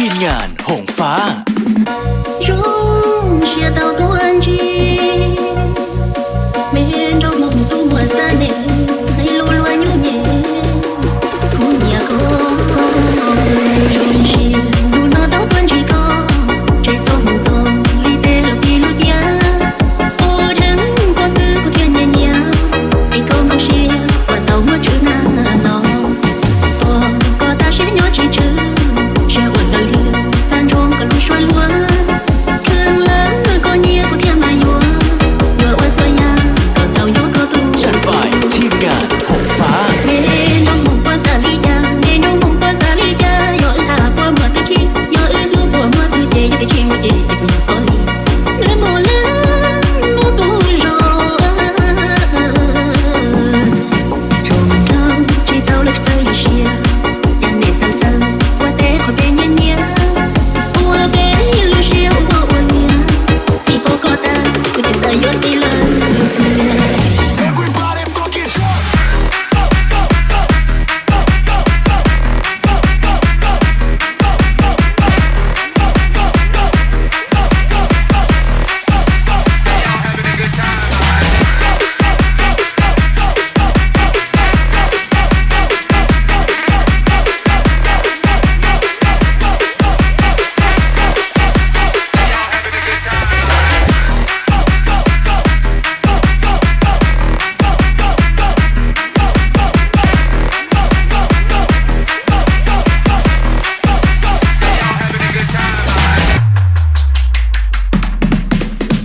ทีมงานหงฟ้าrung chia tàu tuan chi men trong mộng tu mùa xa nề hay lu lua nhu nhẹ cũng nhà có rung chia lu nó tàu tuan chi có chạy trong mộng gió li tê lục đi lục tia ô đến có sư của thiên nhẹ nhẹ ai có mong chia và tàu mưa chữ na lo có ta sẽ nhớ chỉ chữ sẽ buồn đời lừa san trong cả lũ xoay lúa thương lớn có nhiều của thiên mai lúa nhớ qua chơi nhà còn tàu nhớ có tu จัดby ทีมงานหงฟ้า nghe nhung mong qua xa ly nhà nghe nhung mong qua xa ly nhà nhớ thả qua mưa từ khi nhớ lúc mùa mưa từ thế những cái chim mưa thế thì cũng có đi nơi mùa lớn mùa tu rồi trong đau chỉ tàu lực chơi yêu xia nhà nè chân chân qua té khỏi bên nhân nhia qua bên lưu xia qua qua nhia chỉ có ta cứ để say yêu chỉ lần Everybody fucking drunk.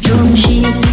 Trong